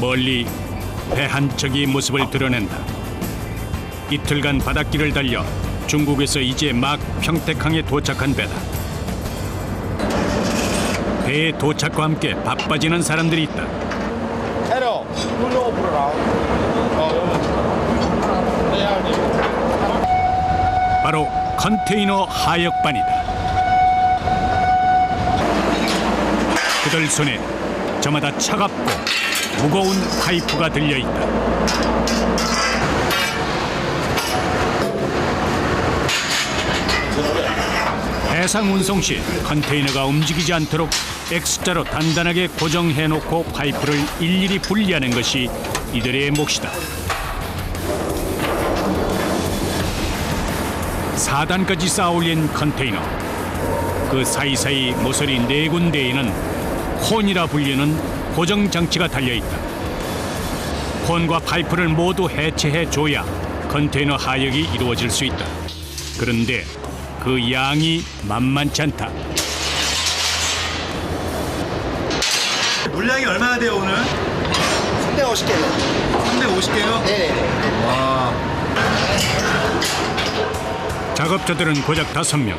멀리 배 한 척이 모습을 드러낸다. 이틀간 바닷길을 달려 중국에서 이제 막 평택항에 도착한 배다. 배의 도착과 함께 바빠지는 사람들이 있다. 바로 컨테이너 하역반이다. 그들 손에 저마다 차갑고 무거운 파이프가 들려있다. 해상 운송 시 컨테이너가 움직이지 않도록 X자로 단단하게 고정해놓고 파이프를 일일이 분리하는 것이 이들의 몫이다. 4단까지 쌓아올린 컨테이너. 그 사이사이 모서리 4군데에는 콘이라 불리는 고정장치가 달려있다. 콘과 파이프를 모두 해체해줘야 컨테이너 하역이 이루어질 수 있다. 그런데 그 양이 만만치 않다. 물량이 얼마나 돼요 오늘? 350개요. 350개요? 네네네. 와. 작업자들은 고작 5명.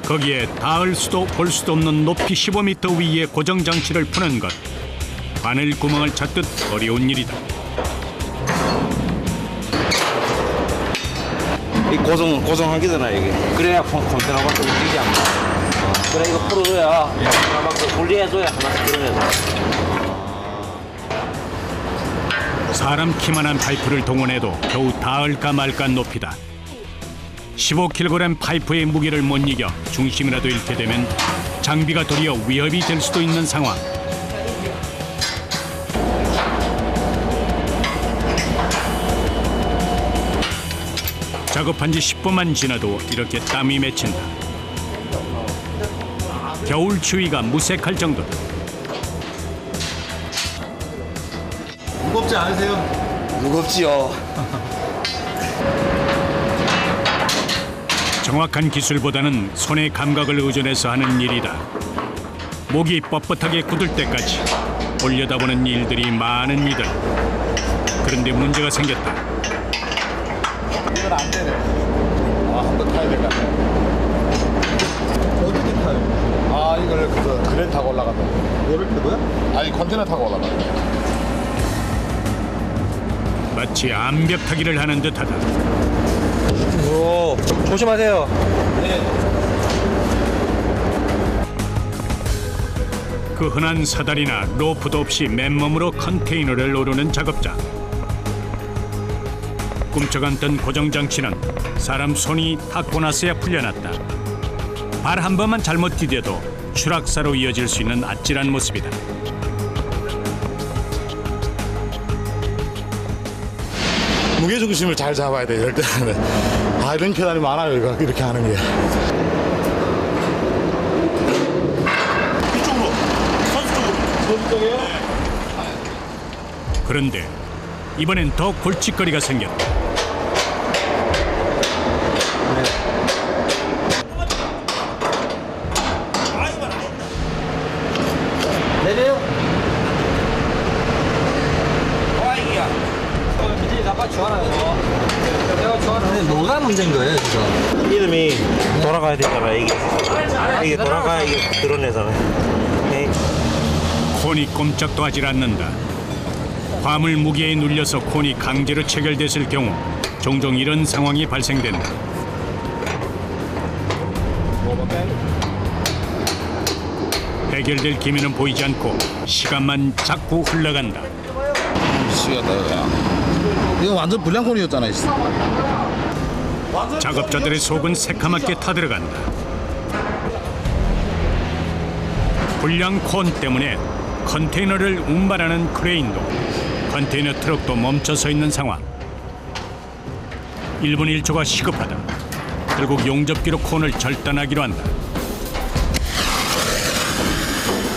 거기에 닿을 수도 볼 수도 없는 높이 15m 위의 고정장치를 푸는 것. 바늘 구멍을 찾듯 어려운 일이다. 이 고정하기잖아 이게. 그래야 컨테이너가 움직이지 않나. 그래 이거 풀어줘야 막 분리해줘야 하나씩 들어내서. 사람 키만한 파이프를 동원해도 겨우 닿을까 말까 높이다. 15kg 파이프의 무게를 못 이겨 중심이라도 잃게 되면 장비가 도리어 위협이 될 수도 있는 상황. 작업한 지 10분만 지나도 이렇게 땀이 맺힌다. 겨울 추위가 무색할 정도다. 무겁지 않으세요? 무겁지요. 정확한 기술보다는 손의 감각을 의존해서 하는 일이다. 목이 뻣뻣하게 굳을 때까지 올려다보는 일들이 많은 이들. 그런데 문제가 생겼다. 이건 안 되네. 한 번 타야 될 것 같아요. 어떻게 타요? 이걸 그랜 타고 올라간다. 뭐를 타고요? 아니 컨테이너 타고 올라간다. 마치 암벽 타기를 하는 듯하다. 오, 조심하세요. 그 흔한 사다리나 로프도 없이 맨몸으로 컨테이너를 오르는 작업자. 꿈쩍않던 고정장치는 사람 손이 닿고 나서야 풀려났다. 발 한 번만 잘못 디뎌도 추락사로 이어질 수 있는 아찔한 모습이다. 무게중심을 잘 잡아야 돼 이럴 때는. 이런 계단이 많아요 이거 이렇게 하는 게. 이쪽으로. 선수 쪽이요? 그런데 이번엔 더 골칫거리가 생겼다. 내려요. 뭐가 문제인 거예요, 지금? 이름이 돌아가야 되잖아, 이게 돌아가야 이게 드러내잖아. 콘이 꼼짝도 하질 않는다. 화물 무게에 눌려서 콘이 강제로 체결됐을 경우 종종 이런 상황이 발생된다. 해결될 기미는 보이지 않고 시간만 자꾸 흘러간다. 이거 완전 불량콘이었잖아요. 작업자들의 속은 새카맣게 타들어간다. 불량 콘 때문에 컨테이너를 운반하는 크레인도 컨테이너 트럭도 멈춰서 있는 상황. 1분 1초가 시급하다. 결국 용접기로 콘을 절단하기로 한다.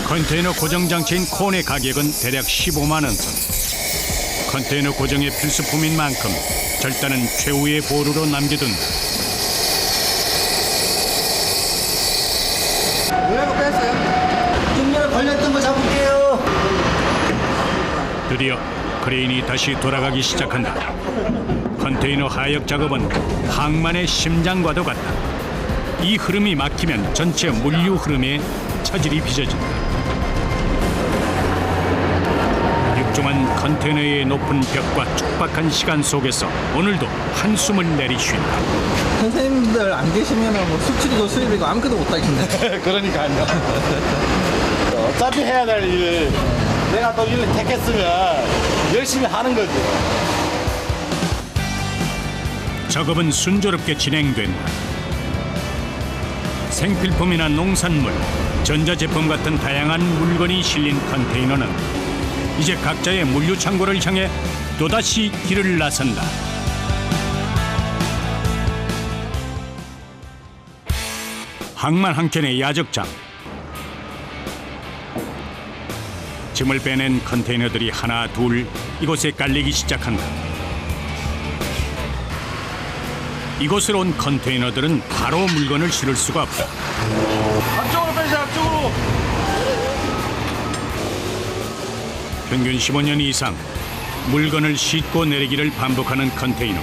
컨테이너 고정장치인 콘의 가격은 대략 15만 원 선. 컨테이너 고정의 필수품인 만큼 절단은 최후의 보루로 남겨둔다. 뭐라고 뺐어요? 중간에 걸렸던 거 잡을게요. 드디어 크레인이 다시 돌아가기 시작한다. 컨테이너 하역 작업은 항만의 심장과도 같다. 이 흐름이 막히면 전체 물류 흐름에 차질이 빚어진다. 육중한 컨테이너의 높은 벽과 촉박한 시간 속에서 오늘도 한숨을 내리쉰다. 선생님들 안 계시면 뭐 수출이고 수입이고 아무것도 못 하겠네. 그러니까요. 어차피 해야 될 일, 내가 또 일을 택했으면 열심히 하는 거지. 작업은 순조롭게 진행된다. 생필품이나 농산물, 전자제품 같은 다양한 물건이 실린 컨테이너는 이제 각자의 물류 창고를 향해 또다시 길을 나선다. 항만 한켠의 야적장. 짐을 빼낸 컨테이너들이 하나 둘 이곳에 깔리기 시작한다. 이곳으로 온 컨테이너들은 바로 물건을 실을 수가 없다. 앞쪽으로 빼자, 앞쪽으로. 평균 15년 이상 물건을 싣고 내리기를 반복하는 컨테이너.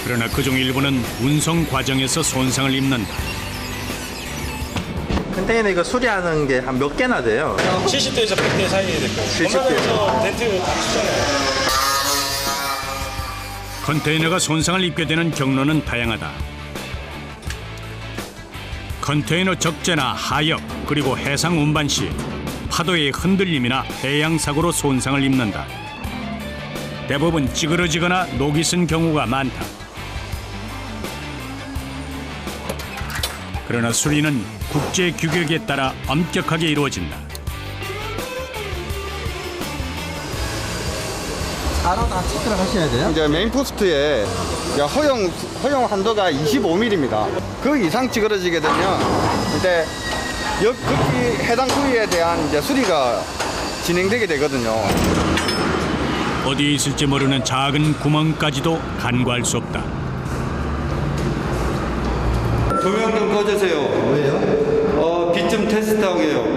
그러나 그중 일부는 운송 과정에서 손상을 입는다. 컨테이너 이거 수리하는 게 한 몇 개나 돼요? 70대에서 100대 사이에 될 거예요. 70대. 렌트 다 주잖아요. 컨테이너가 손상을 입게 되는 경로는 다양하다. 컨테이너 적재나 하역 그리고 해상 운반 시 파도의 흔들림이나 해양 사고로 손상을 입는다. 대부분 찌그러지거나 녹이 쓴 경우가 많다. 그러나 수리는 국제 규격에 따라 엄격하게 이루어진다. 바로 다 체크를 하셔야 돼요? 이제 메인 포스트에 허용 한도가 25mm입니다. 그 이상 찌그러지게 되면 이제 거기 해당 부위에 대한 이제 수리가 진행되게 되거든요. 어디에 있을지 모르는 작은 구멍까지도 간과할 수 없다. 조명 좀 꺼주세요. 왜요? 빛 좀 테스트하게요.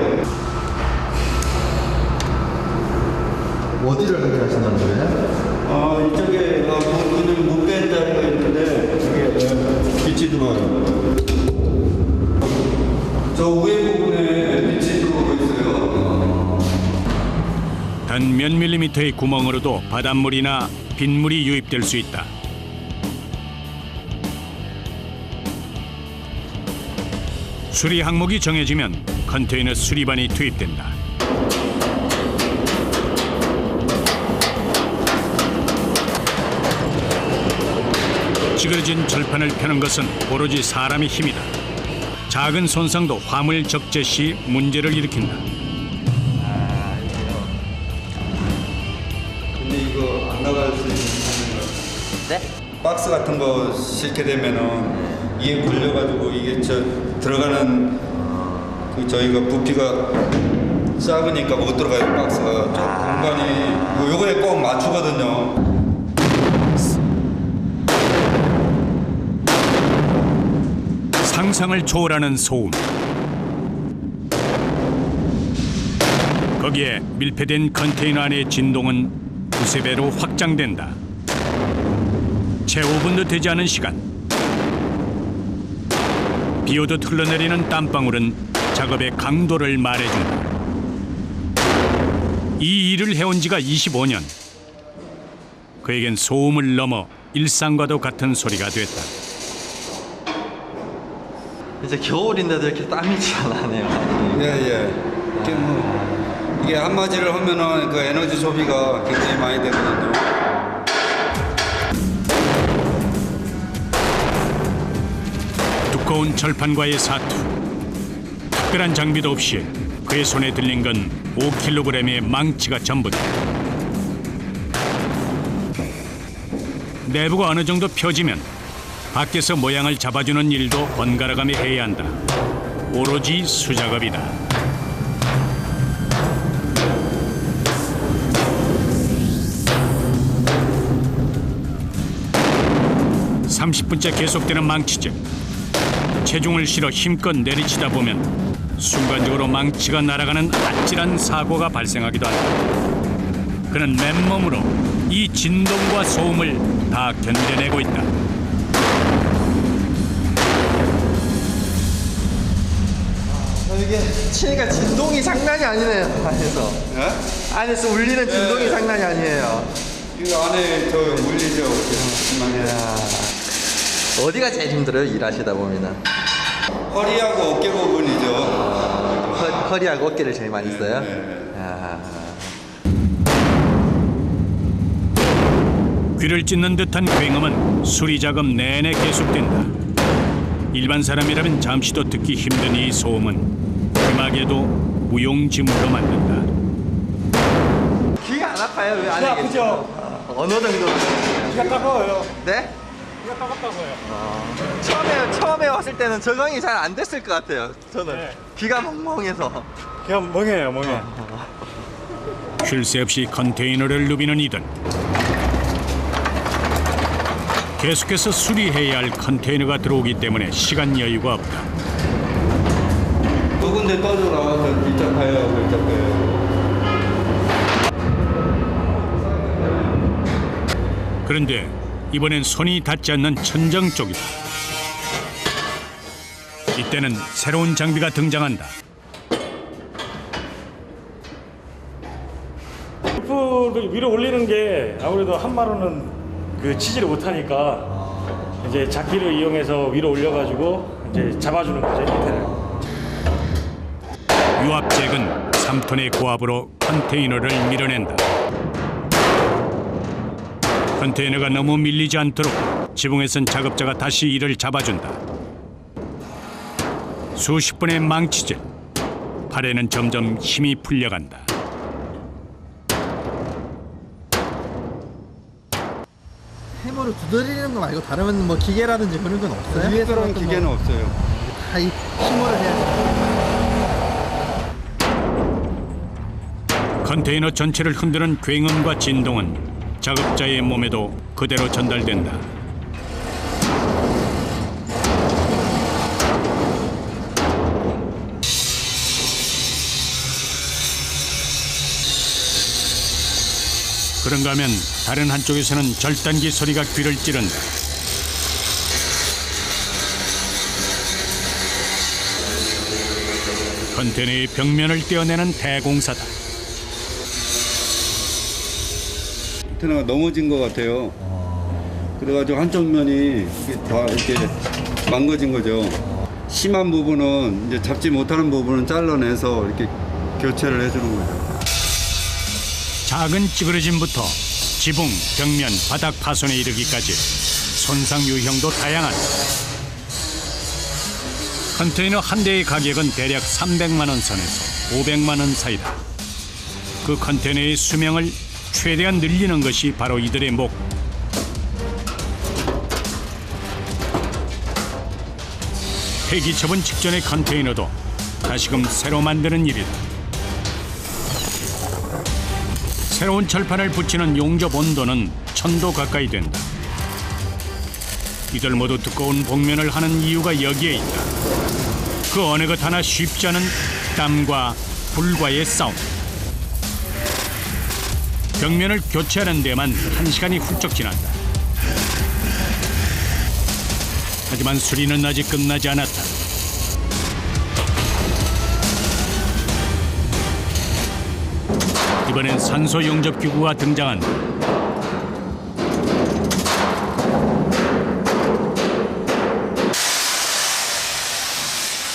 어디를 확인하신다는 거예요? 이쪽에 그늘 못 뺀 자리가 있는데 저게 빛이 들어와요. 저 위에 부분에 빛이 들어오고 있어요. 단 몇 밀리미터의 구멍으로도 바닷물이나 빗물이 유입될 수 있다. 수리 항목이 정해지면 컨테이너 수리반이 투입된다. 찌그러진 철판을 펴는 것은 오로지 사람의 힘이다. 작은 손상도 화물 적재 시 문제를 일으킨다. 근데 이거 안 나갈 수 있는 네? 박스 같은 거 싣게 되면은 이게 걸려가지고 이게 들어가는 저희가 부피가 작으니까 못 들어가요. 박스가 공간이 요거에 꼭 맞추거든요. 상상을 초월하는 소음. 거기에 밀폐된 컨테이너 안의 진동은 두세 배로 확장된다. 채 5분도 되지 않은 시간. 비오듯 흘러내리는 땀방울은 작업의 강도를 말해준다. 이 일을 해온 지가 25년. 그에겐 소음을 넘어 일상과도 같은 소리가 됐다. 이제 겨울인데도 이렇게 땀이 잘 나네요. 예. 이게 한마디를 하면은 그 에너지 소비가 굉장히 많이 되거든요. 두꺼운 철판과의 사투. 특별한 장비도 없이 그의 손에 들린 건 5kg의 망치가 전부다. 내부가 어느 정도 펴지면 밖에서 모양을 잡아주는 일도 번갈아가며 해야 한다. 오로지 수작업이다. 30분째 계속되는 망치질. 체중을 실어 힘껏 내리치다 보면 순간적으로 망치가 날아가는 아찔한 사고가 발생하기도 한다. 그는 맨몸으로 이 진동과 소음을 다 견뎌내고 있다. 이게 치니까 진동이 장난이 아니네요. 안에서. 안에서 울리는 진동이 장난이 아니에요. 이거 안에 저 물리죠. 어디가 제일 힘들어요? 일하시다 보면은. 허리하고 어깨 부분이죠. 허리하고 어깨를 제일 많이 써요? 귀를 찢는 듯한 굉음은 수리 작업 내내 계속된다. 일반 사람이라면 잠시도 듣기 힘든 이 소음은 음악에도 무용지물로 만든다. 귀가 안 아파요? 왜 안 해요? 아프죠? 어느 정도? 귀가 따가워요. 네? 귀가 따갑다고요. 처음에 왔을 때는 적응이 잘 안 됐을 것 같아요. 저는 네. 귀가 멍멍해서. 귀가 멍해요, 멍해. 쉴 새 없이 컨테이너를 누비는 이들. 계속해서 수리해야 할 컨테이너가 들어오기 때문에 시간 여유가 없다. 두 군데 떠져 나와서 진짜 가요. 진짜 가요. 그런데 이번엔 손이 닿지 않는 천정 쪽이다. 이때는 새로운 장비가 등장한다. 루프를 위로 올리는 게 아무래도 한 마루는 그 치지를 못하니까 이제 작기를 이용해서 위로 올려가지고 이제 잡아주는 거죠, 밑에를. 유압잭은 3톤의 고압으로 컨테이너를 밀어낸다. 컨테이너가 너무 밀리지 않도록 지붕에 선 작업자가 다시 이를 잡아준다. 수십 번의 망치질, 팔에는 점점 힘이 풀려간다. 해머를 두드리는 거 말고 다른 뭐 기계라든지 그런 건 없어요? 특별한 기계는 없어요. 다 힘으로 해야 컨테이너 전체를 흔드는 굉음과 진동은 작업자의 몸에도 그대로 전달된다. 그런가 하면 다른 한쪽에서는 절단기 소리가 귀를 찌른다. 컨테이너의 벽면을 떼어내는 대공사다. 컨테이너가 넘어진 것 같아요. 그래가지고 한쪽 면이 이렇게 다 이렇게 망가진 거죠. 심한 부분은 이제 잡지 못하는 부분은 잘라내서 이렇게 교체를 해주는 거죠. 작은 찌그러짐부터 지붕, 벽면, 바닥 파손에 이르기까지 손상 유형도 다양하다. 컨테이너 한 대의 가격은 대략 300만 원 선에서 500만 원 사이다. 그 컨테이너의 수명을 최대한 늘리는 것이 바로 이들의 목. 폐기 처분 직전의 컨테이너도 다시금 새로 만드는 일이다. 새로운 철판을 붙이는 용접 온도는 1000도 가까이 된다. 이들 모두 두꺼운 복면을 하는 이유가 여기에 있다. 그 어느 것 하나 쉽지 않은 땀과 불과의 싸움. 벽면을 교체하는 데만 1시간이 훌쩍 지난다. 하지만 수리는 아직 끝나지 않았다. 이번엔 산소 용접 기구가 등장한다.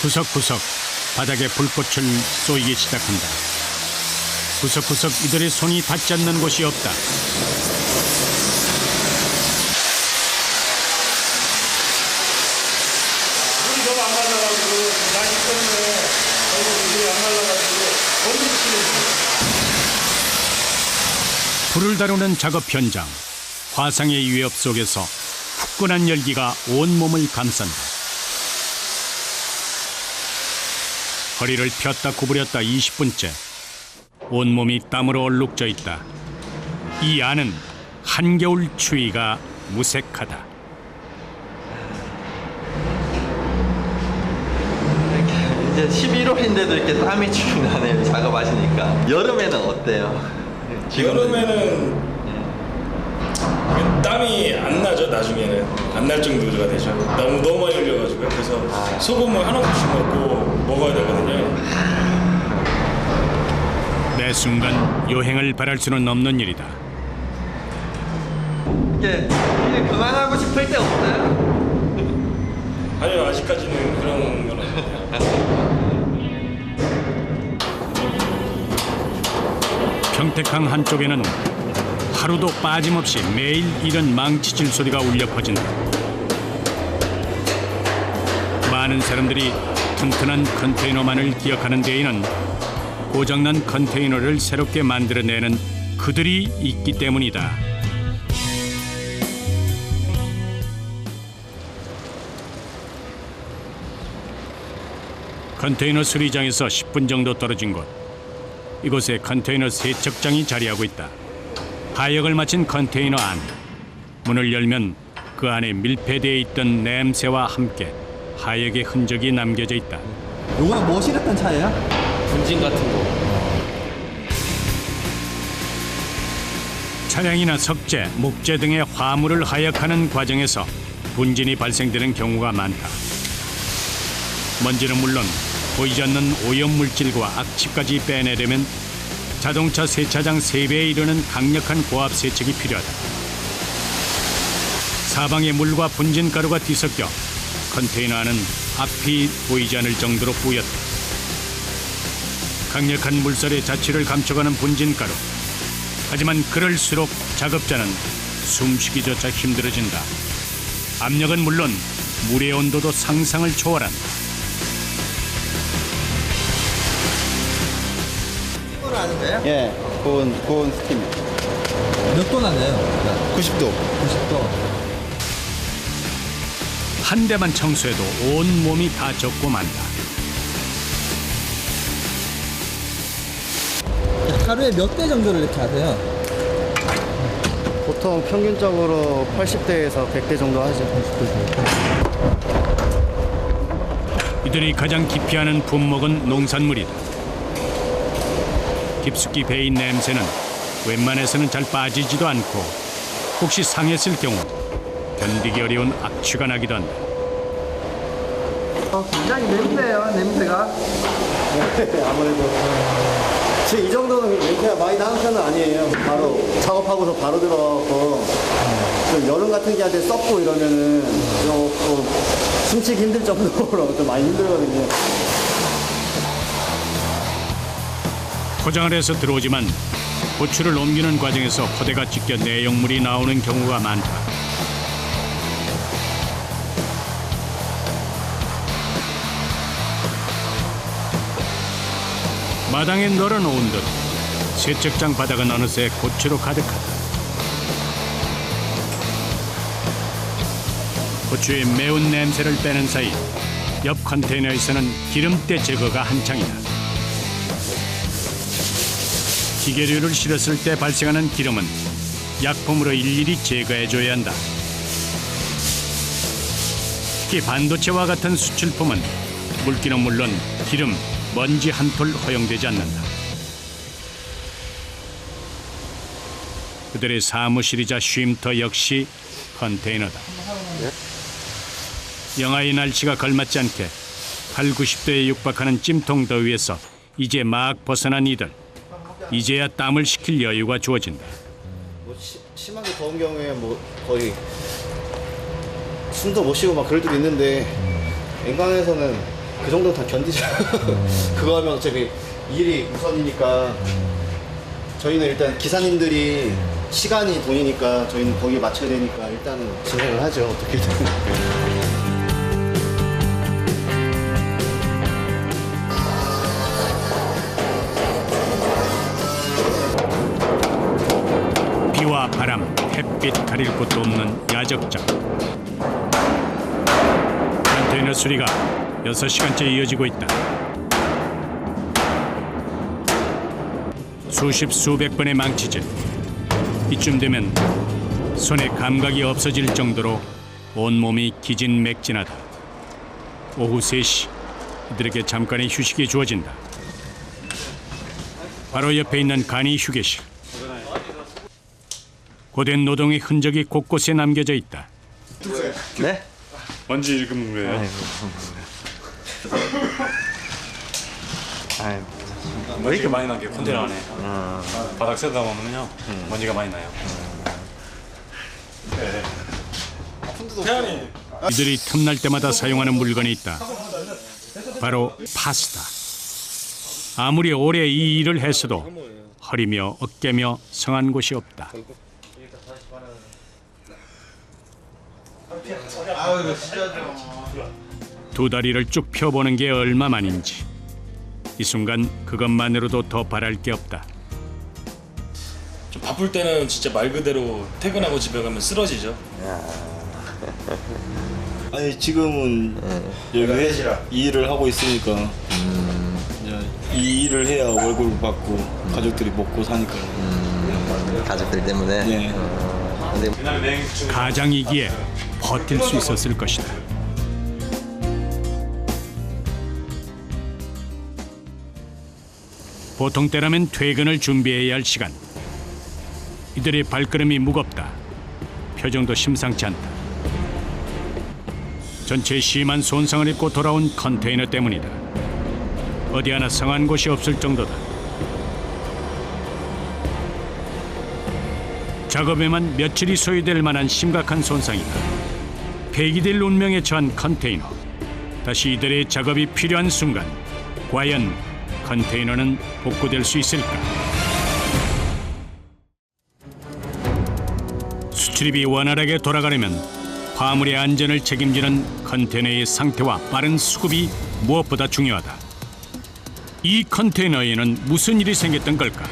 구석구석 바닥에 불꽃을 쏘이기 시작한다. 구석구석 이들의 손이 닿지 않는 곳이 없다. 물이 너무 안 말라가지고 날씨 때문에 너무 물이 안 말라가지고 너무 미치는 불을 다루는 작업 현장. 화상의 위협 속에서 후끈한 열기가 온몸을 감싼다. 허리를 폈다 구부렸다 20분째. 온몸이 땀으로 얼룩져 있다. 이 안은 한겨울 추위가 무색하다. 이제 11월인데도 이렇게 땀이 쭉 나네요. 작업하시니까. 여름에는 어때요? 여름에는 땀이 안 나죠. 나중에는 안 날 정도가 되죠. 너무 많이 흘려가지고요. 그래서 소금을 한 움큼씩 넣고 먹어야 되거든요. 매 순간 요행을 바랄 수는 없는 일이다. 이게 그만하고 싶을 때 없어요? 아니요, 아직까지는 그런 건 없어요. 평택항 한쪽에는 하루도 빠짐없이 매일 이런 망치질 소리가 울려 퍼진다. 많은 사람들이 튼튼한 컨테이너만을 기억하는 데에는 고장난 컨테이너를 새롭게 만들어내는 그들이 있기 때문이다. 컨테이너 수리장에서 10분 정도 떨어진 곳. 이곳에 컨테이너 세척장이 자리하고 있다. 하역을 마친 컨테이너 안. 문을 열면 그 안에 밀폐되어 있던 냄새와 함께 하역의 흔적이 남겨져 있다. 요거는 뭐 실었던 차예요? 분진 같은 거. 차량이나 석재, 목재 등의 화물을 하역하는 과정에서 분진이 발생되는 경우가 많다. 먼지는 물론 보이지 않는 오염물질과 악취까지 빼내려면 자동차 세차장 3배에 이르는 강력한 고압 세척이 필요하다. 사방에 물과 분진가루가 뒤섞여 컨테이너 안은 앞이 보이지 않을 정도로 뿌였다. 강력한 물살의 자취를 감춰가는 분진가루. 하지만 그럴수록 작업자는 숨쉬기조차 힘들어진다. 압력은 물론 물의 온도도 상상을 초월한다. 스팀으로 하는 거예요? 예, 고온 스팀. 몇 도 나네요? 90도. 90도. 한 대만 청소해도 온 몸이 다 젖고 만다. 하루에 몇 대 정도를 이렇게 하세요? 보통 평균적으로 80대에서 100대 정도 하죠. 이들이 가장 기피하는 품목은 농산물이다. 깊숙이 배인 냄새는 웬만해서는 잘 빠지지도 않고 혹시 상했을 경우 견디기 어려운 악취가 나기도 한다. 굉장히 냄새예요, 냄새가. 아무래도. 지금 이 정도는 냄새가 많이 나는 편은 아니에요. 바로 작업하고서 바로 들어가고 좀 여름 같은 게 한테 썩고 이러면은 좀 숨쉬기 힘들 정도로 좀 많이 힘들거든요. 포장을 해서 들어오지만 고추를 옮기는 과정에서 포대가 찢겨 내용물이 나오는 경우가 많다. 마당에 널어놓은 듯 세척장 바닥은 어느새 고추로 가득하다. 고추의 매운 냄새를 빼는 사이 옆 컨테이너에서는 기름때 제거가 한창이다. 기계류를 실었을 때 발생하는 기름은 약품으로 일일이 제거해줘야 한다. 특히 반도체와 같은 수출품은 물기는 물론 기름, 먼지 한 톨 허용되지 않는다. 그들의 사무실이자 쉼터 역시 컨테이너다. 영하의 날씨가 걸맞지 않게 8, 90도에 육박하는 찜통 더위에서 이제 막 벗어난 이들. 이제야 땀을 식힐 여유가 주어진다. 심하게 더운 경우에 뭐 거의 숨도 못 쉬고 막 그럴 때도 있는데 엔간에서는 그 정도 다 견디죠. 그거 하면 어차피 일이 우선이니까 저희는 일단 기사님들이 시간이 돈이니까 저희는 거기에 맞춰야 되니까 일단은 진행을 하죠. 어떻게든. 비와 바람, 햇빛 가릴 곳도 없는 야적장. 컨테이너 수리가 6시간째 이어지고 있다. 수십 수백 번의 망치질. 이쯤 되면 손에 감각이 없어질 정도로 온몸이 기진맥진하다. 오후 3시 이들에게 잠깐의 휴식이 주어진다. 바로 옆에 있는 간이 휴게실. 고된 노동의 흔적이 곳곳에 남겨져 있다. 네? 먼지 읽은 거예요? 먼지가 많이 난 게 컨테이너 안에 바닥 세다 보면요 먼지가 많이 나요. 태연이 이들이 틈날 때마다 사용하는 물건이 있다. 바로 파스타. 아무리 오래 이 일을 했어도 허리며 어깨며 성한 곳이 없다. 두 다리를 쭉 펴보는 게 얼마만인지. 이 순간 그것만으로도 더 바랄 게 없다. 좀 바쁠 때는 진짜 말 그대로 퇴근하고 집에 가면 쓰러지죠. 아니 지금은 여기 이 일을 하고 있으니까 이제 이 일을 해야 월급을 받고 가족들이 먹고 사니까. 가족들 때문에. 네. 근데 가장이기에 버틸 수 있었을 것이다. 보통 때라면 퇴근을 준비해야 할 시간. 이들의 발걸음이 무겁다. 표정도 심상치 않다. 전체에 심한 손상을 입고 돌아온 컨테이너 때문이다. 어디 하나 성한 곳이 없을 정도다. 작업에만 며칠이 소요될 만한 심각한 손상이다. 폐기될 운명에 처한 컨테이너. 다시 이들의 작업이 필요한 순간 과연 컨테이너는 복구될 수 있을까? 수출입이 원활하게 돌아가려면 화물의 안전을 책임지는 컨테이너의 상태와 빠른 수급이 무엇보다 중요하다. 이 컨테이너에는 무슨 일이 생겼던 걸까?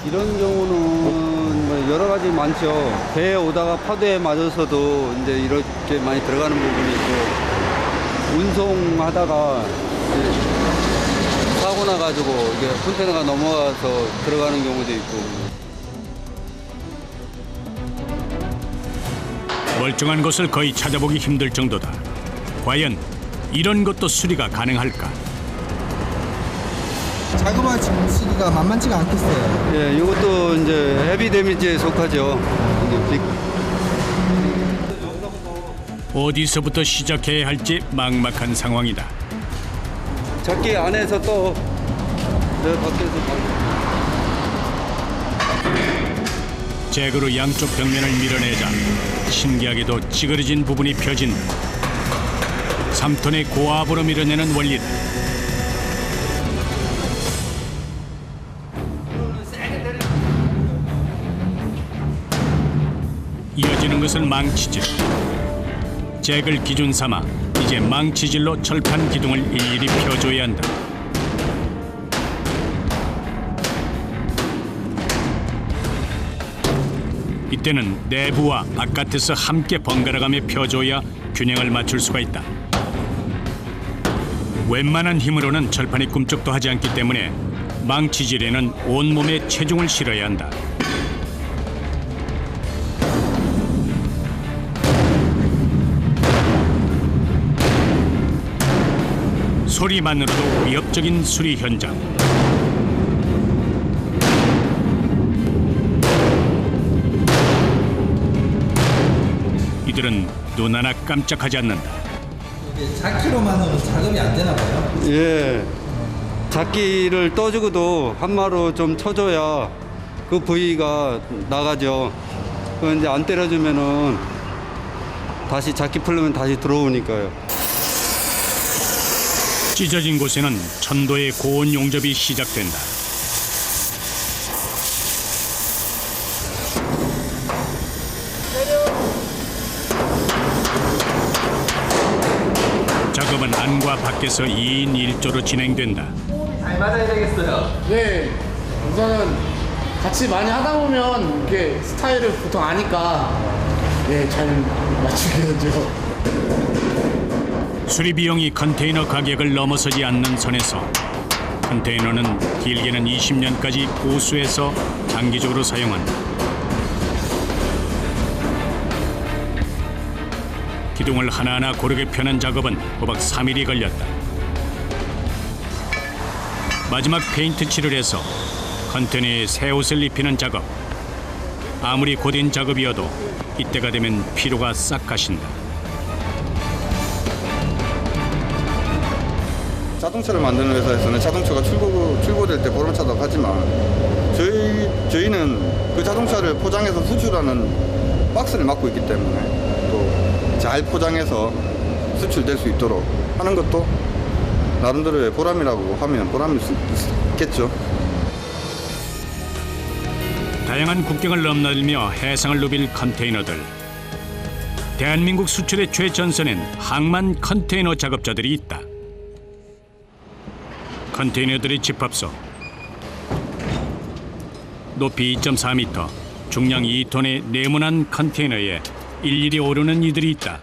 이런 경우는 뭐 여러 가지 많죠. 배에 오다가 파도에 맞아서도 이제 이렇게 많이 들어가는 부분이 있고, 운송하다가 이제 사고 나가지고 이게 컨테이너가 넘어가서 들어가는 경우도 있고. 멀쩡한 것을 거의 찾아보기 힘들 정도다. 과연 이런 것도 수리가 가능할까? 작업하시기가 만만치가 않겠어요. 예, 이것도 이제 헤비 데미지에 속하죠. 이제 어디서부터 시작해야 할지 막막한 상황이다. 작기 안에서 또 밖에서 잭으로 양쪽 벽면을 밀어내자 신기하게도 찌그러진 부분이 펴진다. 3톤의 고압으로 밀어내는 원리다. 이어지는 것은 망치질. 잭을 기준 삼아 이제 망치질로 철판 기둥을 일일이 펴줘야 한다. 이때는 내부와 바깥에서 함께 번갈아가며 펴줘야 균형을 맞출 수가 있다. 웬만한 힘으로는 철판이 꿈쩍도 하지 않기 때문에 망치질에는 온몸에 체중을 실어야 한다. 소리만으로도 위협적인 수리 현장. 이들은 눈 하나 깜짝하지 않는다. 이게 작기로만으로 작업이 안 되나 봐요. 예, 작기를 떠주고도 한마로 좀 쳐줘야 그 부위가 나가죠. 그 이제 안 때려주면은 다시 작기 풀려면 다시 들어오니까요. 찢어진 곳에는 천도의 고온 용접이 시작된다. 작업은 안과 밖에서 2인 1조로 진행된다. 잘 맞아야 되겠어요. 네, 우선은 같이 많이 하다 보면 이렇게 스타일을 보통 아니까 네, 잘 맞추게 되죠. 수리 비용이 컨테이너 가격을 넘어서지 않는 선에서 컨테이너는 길게는 20년까지 보수해서 장기적으로 사용한다. 기둥을 하나하나 고르게 펴는 작업은 꼬박 3일이 걸렸다. 마지막 페인트 칠을 해서 컨테이너에 새 옷을 입히는 작업. 아무리 고된 작업이어도 이때가 되면 피로가 싹 가신다. 자동차를 만드는 회사에서는 자동차가 출고될 때 보람차다고 하지만 저희는 그 자동차를 포장해서 수출하는 박스를 맡고 있기 때문에 또 잘 포장해서 수출될 수 있도록 하는 것도 나름대로의 보람이라고 하면 보람일 수 있겠죠. 다양한 국경을 넘나들며 해상을 누빌 컨테이너들. 대한민국 수출의 최전선엔 항만 컨테이너 작업자들이 있다. 컨테이너들의 집합소. 높이 2.4m, 중량 2톤의 네모난 컨테이너에 일일이 오르는 이들이 있다.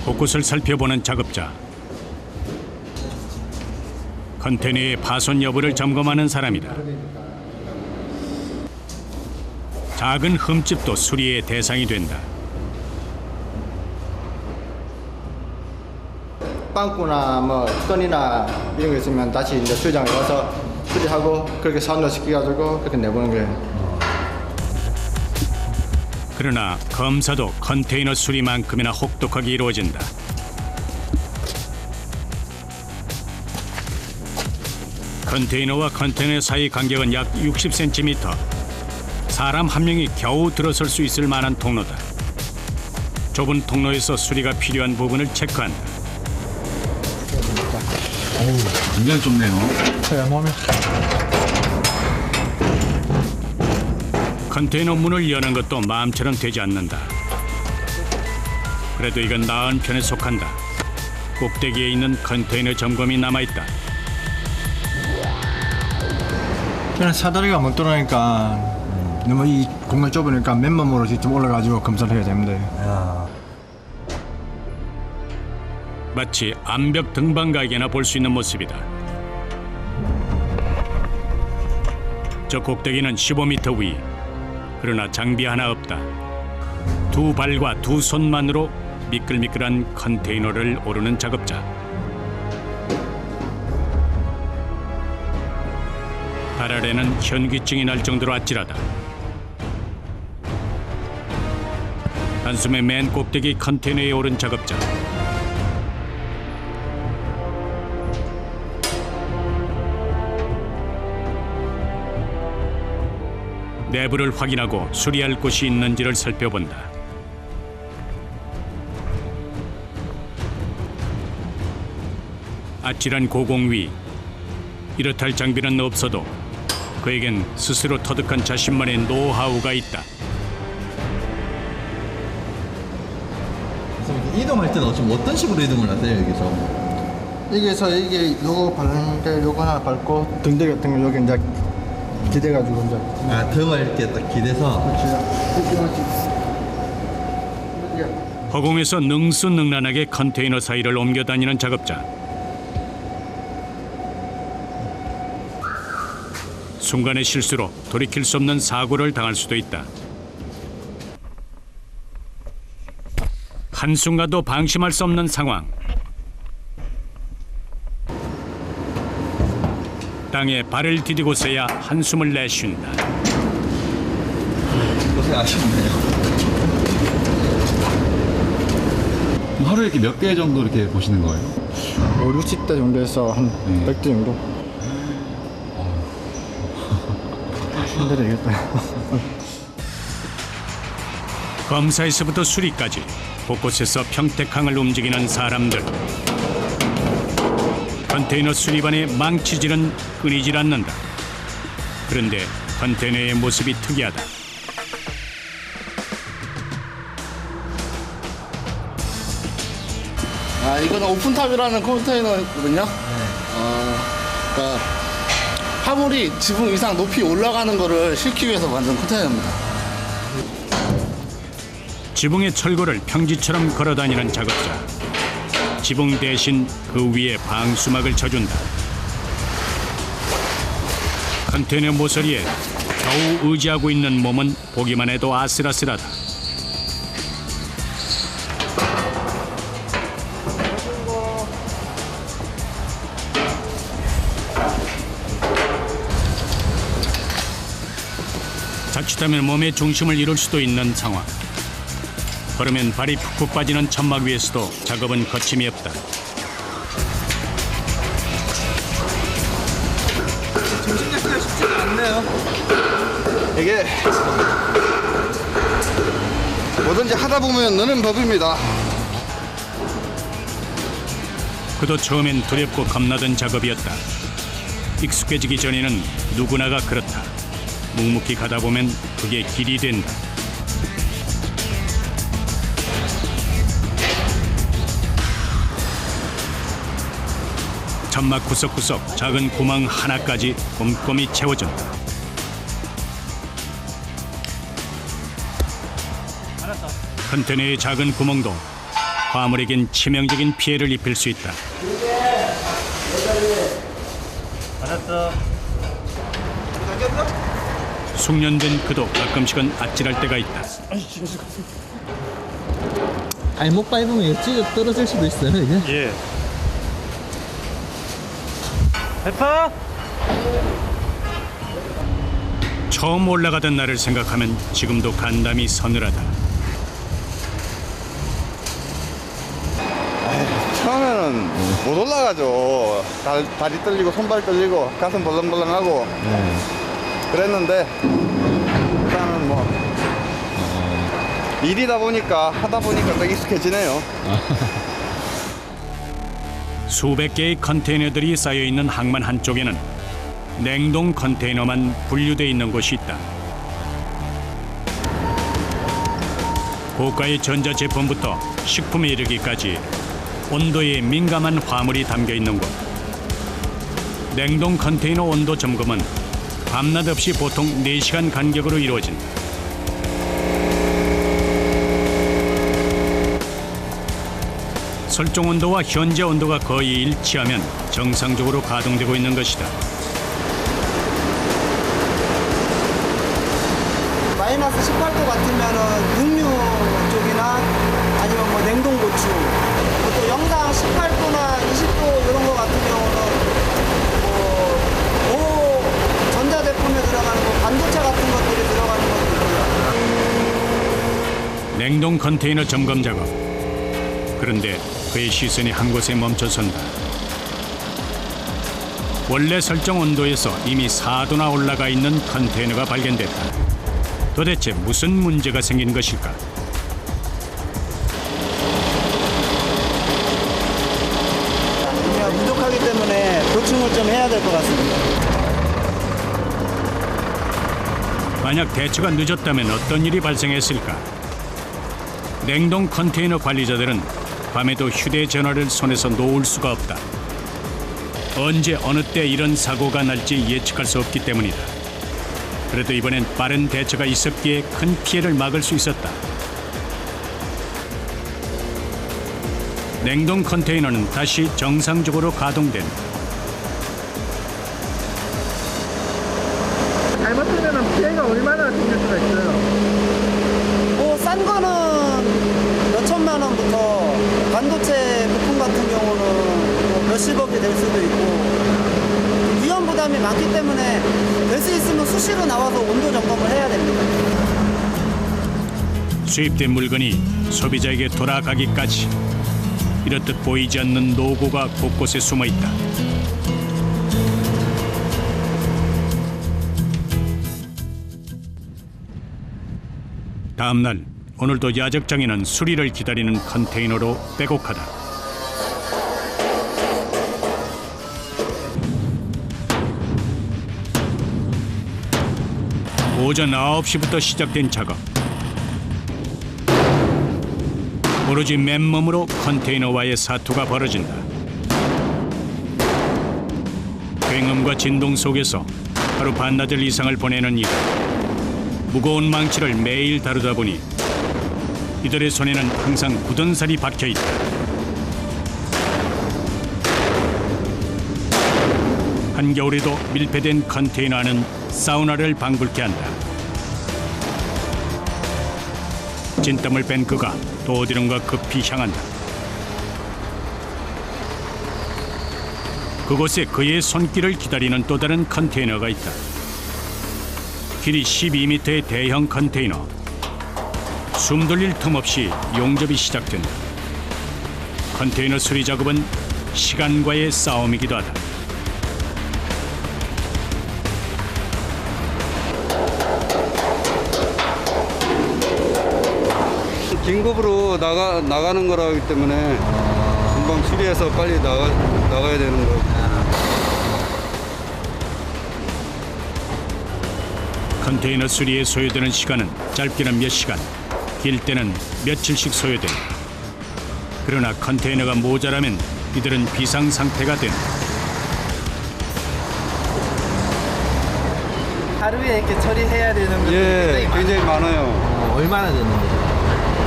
곳곳을 살펴보는 작업자. 컨테이너의 파손 여부를 점검하는 사람이다. 작은 흠집도 수리의 대상이 된다. 빵꾸나 뭐 끈이나 이런 거 있으면 다시 이제 수리장에 가서 수리하고 그렇게 산도 시켜가지고 그렇게 내보는 거예요. 그러나 검사도 컨테이너 수리만큼이나 혹독하게 이루어진다. 컨테이너와 컨테이너 사이 간격은 약 60cm. 사람 한 명이 겨우 들어설 수 있을 만한 통로다. 좁은 통로에서 수리가 필요한 부분을 체크한다. 굉장히 좁네요. 컨테이너 문을 여는 것도 마음처럼 되지 않는다. 그래도 이건 나은 편에 속한다. 꼭대기에 있는 컨테이너 점검이 남아있다. 그냥 사다리가 못 들어가니까 너무 이 공간 좁으니까 맨몸으로 직접 올라가지고 검사를 해야 되는데. 마치 암벽 등반가에게나 볼 수 있는 모습이다. 저 꼭대기는 15m 위. 그러나 장비 하나 없다. 두 발과 두 손만으로 미끌미끌한 컨테이너를 오르는 작업자. 발 아래는 현기증이 날 정도로 아찔하다. 한숨에 맨 꼭대기 컨테이너에 오른 작업자. 내부를 확인하고 수리할 곳이 있는지를 살펴본다. 아찔한 고공위. 이렇할 장비는 없어도 그에겐 스스로 터득한 자신만의 노하우가 있다. 이동할 때는 좀 어떤 식으로 이동을 하세요 여기서? 이게 요거 바르는데 요거 하나 밟고 등대 같은 거 여기 이제 기대가지고 이제 아 등을 이렇게 딱 기대서. 허공에서 능수능란하게 컨테이너 사이를 옮겨 다니는 작업자. 순간의 실수로 돌이킬 수 없는 사고를 당할 수도 있다. 한순간도 방심할 수 없는 상황. 땅에 발을 디디고서야 한숨을 내쉰다. 고생하셨네요. 하루에 이렇게 몇 개 정도 이렇게 보시는 거예요? 5, 60대 정도에서 한 100대 정도. 힘들어야겠다. 검사에서부터 수리까지 곳곳에서 평택항을 움직이는 사람들. 컨테이너 수리반의 망치질은 끊이질 않는다. 그런데 컨테이너의 모습이 특이하다. 이거는 오픈탑이라는 컨테이너거든요. 그러니까 화물이 지붕 이상 높이 올라가는 거를 실기 위해서 만든 컨테이너입니다. 지붕의 철골을 평지처럼 걸어다니는 작업자. 지붕 대신 그 위에 방수막을 쳐준다. 컨테이너 모서리에 겨우 의지하고 있는 몸은 보기만 해도 아슬아슬하다. 자칫하면 몸의 중심을 잃을 수도 있는 상황. 그러면 발이 푹푹 빠지는 천막 위에서도 작업은 거침이 없다. 중심 잡기가 쉽지가 않네요. 이게 뭐든지 하다 보면 느는 법입니다. 그도 처음엔 두렵고 겁나던 작업이었다. 익숙해지기 전에는 누구나가 그렇다. 묵묵히 가다 보면 그게 길이 된다. 천막 구석구석 작은 구멍 하나까지 꼼꼼히 채워준다. 컨테이너의 작은 구멍도 화물에겐 치명적인 피해를 입힐 수 있다. 숙련된 그도 가끔씩은 아찔할 때가 있다. 알목 밟으면 이거 찢어 떨어질 수도 있어요, 이게. 예. 해파? 처음 올라가던 날을 생각하면 지금도 간담이 서늘하다. 처음에는 못 올라가죠. 다리 떨리고 손발 떨리고 가슴 벌렁벌렁하고 그랬는데 일단은 뭐 일이다 보니까 하다 보니까 더 익숙해지네요. 수백 개의 컨테이너들이 쌓여있는 항만 한쪽에는 냉동 컨테이너만 분류되어 있는 곳이 있다. 고가의 전자제품부터 식품에 이르기까지 온도에 민감한 화물이 담겨있는 곳. 냉동 컨테이너 온도 점검은 밤낮 없이 보통 4시간 간격으로 이루어진다. 설정 온도와 현재 온도가 거의 일치하면 정상적으로 가동되고 있는 것이다. 마이너스 18도 같으면은 육류 쪽이나 아니면 뭐 냉동 고추, 또 영상 18도나 20도 이런 거 같은 경우는 뭐 전자제품에 들어가는 뭐 반도체 같은 것들이 들어가는 것도 있고요. 냉동 컨테이너 점검 작업. 그런데 그의 시선이 한 곳에 멈춰선다. 원래 설정 온도에서 이미 4도나 올라가 있는 컨테이너가 발견됐다. 도대체 무슨 문제가 생긴 것일까? 그냥 부족하기 때문에 보충을 좀 해야 될 것 같습니다. 만약 대처가 늦었다면 어떤 일이 발생했을까? 냉동 컨테이너 관리자들은 밤에도 휴대전화를 손에서 놓을 수가 없다. 언제 어느 때 이런 사고가 날지 예측할 수 없기 때문이다. 그래도 이번엔 빠른 대처가 있었기에 큰 피해를 막을 수 있었다. 냉동 컨테이너는 다시 정상적으로 가동된다. 잘못하면 피해가 얼마나 생길 수가 있어요? 뭐 싼 거는 몇 천만 원부터 반도체 부품 같은 경우는 뭐 몇십억이 될 수도 있고 위험 부담이 많기 때문에 될 수 있으면 수시로 나와서 온도 점검을 해야 됩니다. 수입된 물건이 소비자에게 돌아가기까지 이렇듯 보이지 않는 노고가 곳곳에 숨어 있다. 다음 날 오늘도 야적장에는 수리를 기다리는 컨테이너로 빼곡하다. 오전 9시부터 시작된 작업. 오로지 맨몸으로 컨테이너와의 사투가 벌어진다. 굉음과 진동 속에서 하루 반나절 이상을 보내는 이들. 무거운 망치를 매일 다루다 보니 이들의 손에는 항상 굳은 살이 박혀있다. 한겨울에도 밀폐된 컨테이너 안은 사우나를 방불케 한다. 진땀을 뺀 그가 또 어디론가 급히 향한다. 그곳에 그의 손길을 기다리는 또 다른 컨테이너가 있다. 길이 12m의 대형 컨테이너. 숨 돌릴 틈 없이 용접이 시작된다. 컨테이너 수리 작업은 시간과의 싸움이기도 하다. 긴급으로 나가는 거라기 때문에 금방 수리해서 빨리 나가야 되는 거. 컨테이너 수리에 소요되는 시간은 짧게는 몇 시간, 길 때는 며칠씩 소요된다. 그러나 컨테이너가 모자라면 이들은 비상 상태가 된다. 하루에 이렇게 처리해야 되는 것들이 예, 굉장히 많아요. 얼마나 됐는데?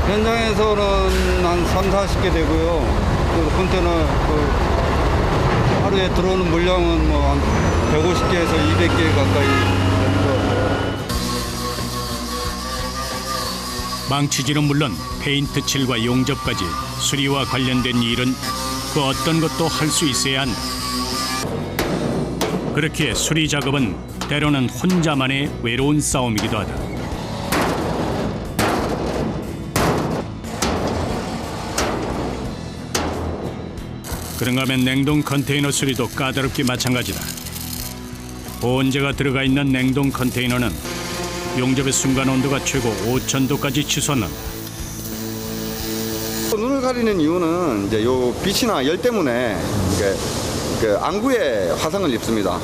현장에서는 한 3, 40개 되고요. 그 컨테이너 하루에 들어오는 물량은 뭐 한 150개에서 200개 가까이 됩니다. 망치질은 물론 페인트 칠과 용접까지 수리와 관련된 일은 그 어떤 것도 할 수 있어야 한다. 그렇기에 수리 작업은 때로는 혼자만의 외로운 싸움이기도 하다. 그런가 하면 냉동 컨테이너 수리도 까다롭기 마찬가지다. 보온재가 들어가 있는 냉동 컨테이너는 용접의 순간 온도가 최고 5000도까지 치솟는다. 눈을 가리는 이유는 이제 요 빛이나 열 때문에 이게 그 안구에 화상을 입습니다.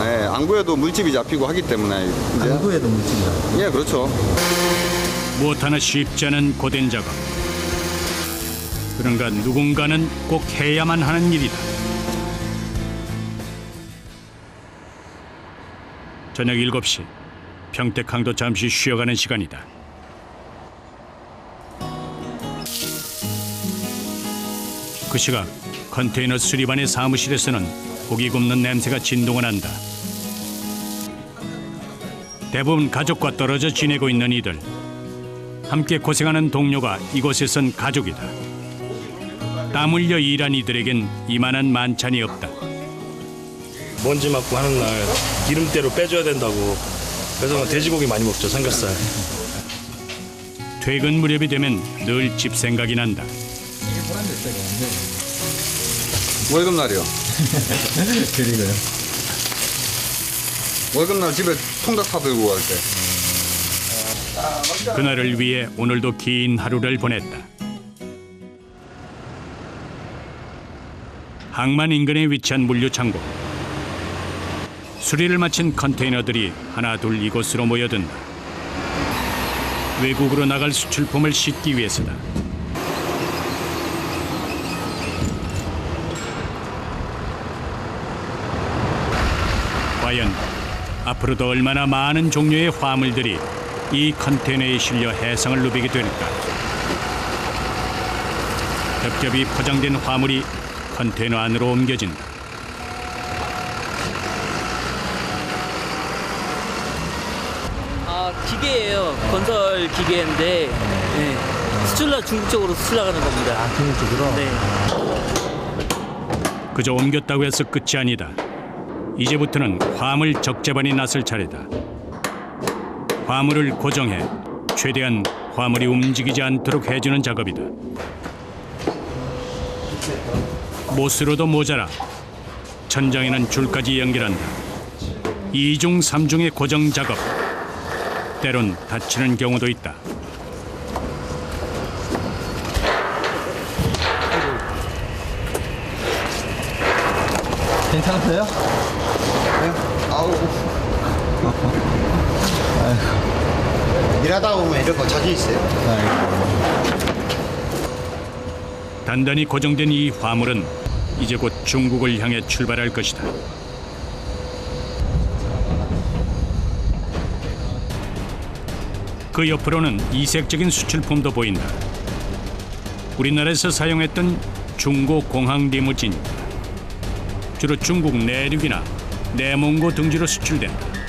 예, 안구에도 물집이 잡히고 하기 때문에 이제 안구에도 물집이다. 예, 그렇죠. 무엇 하나 쉽지 않은 고된 작업. 그런가 누군가는 꼭 해야만 하는 일이다. 저녁 7시, 평택항도 잠시 쉬어가는 시간이다. 그 시각 컨테이너 수리반의 사무실에서는 고기 굽는 냄새가 진동을 한다. 대부분 가족과 떨어져 지내고 있는 이들. 함께 고생하는 동료가 이곳에선 가족이다. 땀 흘려 일한 이들에겐 이만한 만찬이 없다. 먼지 맞고 하는 날 기름때로 빼줘야 된다고. 그래서 돼지고기 많이 먹죠, 삼겹살. 퇴근 무렵이 되면 늘 집 생각이 난다. 월급날이요. 그리고요. 월급날 집에 통닭 사 들고 갈 때. 그날을 위해 오늘도 긴 하루를 보냈다. 항만 인근에 위치한 물류창고. 수리를 마친 컨테이너들이 하나 둘 이곳으로 모여든다. 외국으로 나갈 수출품을 싣기 위해서다. 과연 앞으로도 얼마나 많은 종류의 화물들이 이 컨테이너에 실려 해상을 누비게 될까? 겹겹이 포장된 화물이 컨테이너 안으로 옮겨진다. 기계예요. 건설 기계인데 수출라 중국 쪽으로 수출나가는 겁니다. 중국 쪽으로? 네. 그저 옮겼다고 해서 끝이 아니다. 이제부터는 화물 적재반이 나설 차례다. 화물을 고정해 최대한 화물이 움직이지 않도록 해주는 작업이다. 못으로도 모자라 천장에는 줄까지 연결한다. 2중 3중의 고정 작업. 때론 다치는 경우도 있다. 괜찮으세요? 아우. 일하다 보면 이런 거 자주 있어요. 단단히 고정된 이 화물은 이제 곧 중국을 향해 출발할 것이다. 그 옆으로는 이색적인 수출품도 보인다. 우리나라에서 사용했던 중고 공항 리무진. 주로 중국 내륙이나 내몽고 등지로 수출된다.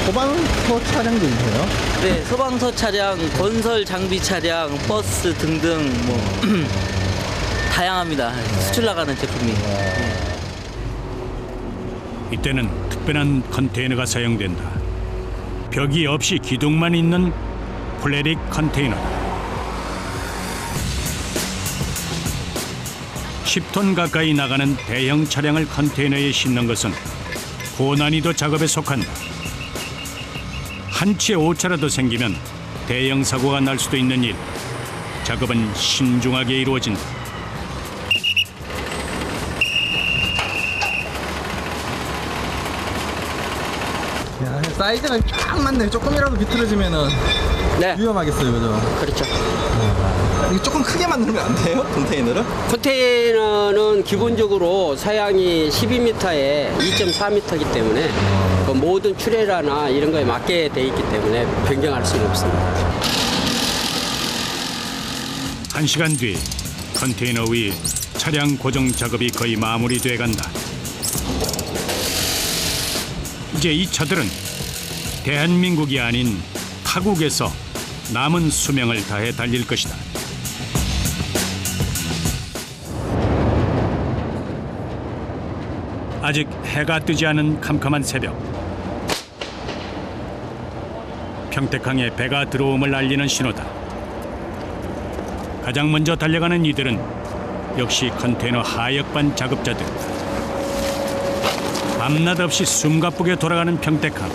소방서 차량들이세요? 네, 소방서 차량, 건설 장비 차량, 버스 등등 뭐 다양합니다. 수출 나가는 제품이. 이때는 특별한 컨테이너가 사용된다. 벽이 없이 기둥만 있는 플레릭 컨테이너다. 10톤 가까이 나가는 대형 차량을 컨테이너에 싣는 것은 고난이도 작업에 속한다. 한 치의 오차라도 생기면 대형 사고가 날 수도 있는 일. 작업은 신중하게 이루어진다. 야, 사이즈가 딱 맞네. 조금이라도 비틀어지면은 위험하겠어요, 그죠? 그렇죠. 이게 조금 크게 만들면 안 돼요? 컨테이너를? 컨테이너는 기본적으로 사양이 12m에 2.4m이기 때문에 그 모든 출애라나 이런 거에 맞게 돼 있기 때문에 변경할 수는 없습니다. 1시간 뒤 컨테이너 위 차량 고정 작업이 거의 마무리돼 간다. 이제 이 차들은 대한민국이 아닌 타국에서 남은 수명을 다해 달릴 것이다. 아직 해가 뜨지 않은 캄캄한 새벽. 평택항에 배가 들어옴을 알리는 신호다. 가장 먼저 달려가는 이들은 역시 컨테이너 하역반 작업자들. 밤낮 없이 숨가쁘게 돌아가는 평택항.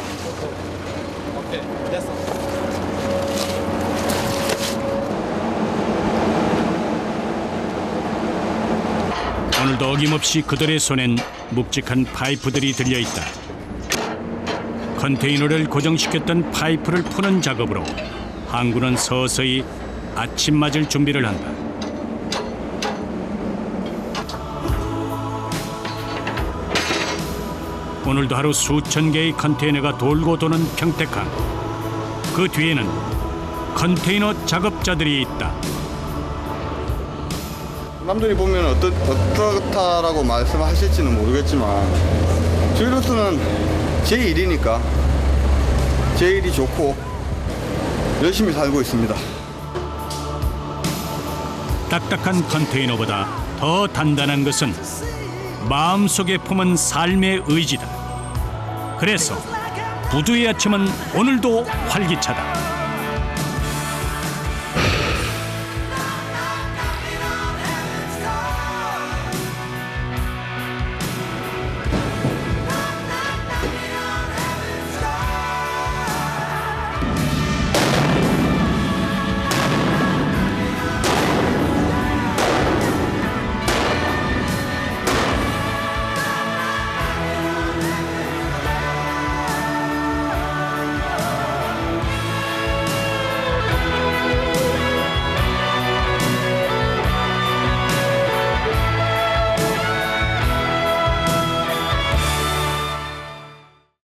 오늘도 어김없이 그들의 손엔 묵직한 파이프들이 들려있다. 컨테이너를 고정시켰던 파이프를 푸는 작업으로 항구는 서서히 아침 맞을 준비를 한다. 오늘도 하루 수천 개의 컨테이너가 돌고 도는 평택항. 그 뒤에는 컨테이너 작업자들이 있다. 남들이 보면 어떻다라고 말씀하실지는 모르겠지만 저희로서는 제 일이니까 제 일이 좋고 열심히 살고 있습니다. 딱딱한 컨테이너보다 더 단단한 것은 마음속에 품은 삶의 의지다. 그래서 부두의 아침은 오늘도 활기차다.